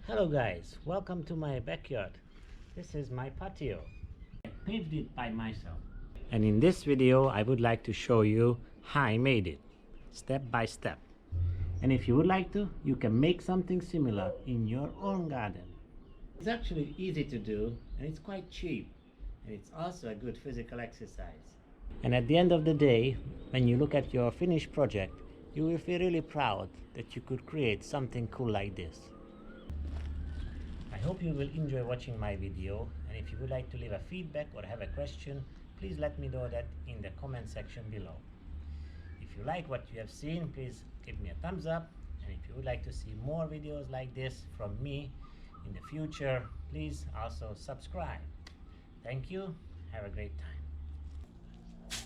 Hello guys, welcome to my backyard. This is my patio. I paved it by myself. And in this video I would like to show you how I made it, step by step. And if you would like to, you can make something similar in your own garden. It's actually easy to do and it's quite cheap. And it's also a good physical exercise. And at the end of the day, when you look at your finished project, you will feel really proud that you could create something cool like this. I hope you will enjoy watching my video, and if you would like to leave a feedback or have a question, please let me know that in the comment section below. If you like what you have seen, please give me a thumbs up, and if you would like to see more videos like this from me in the future, please also subscribe. Thank you. Have a great time.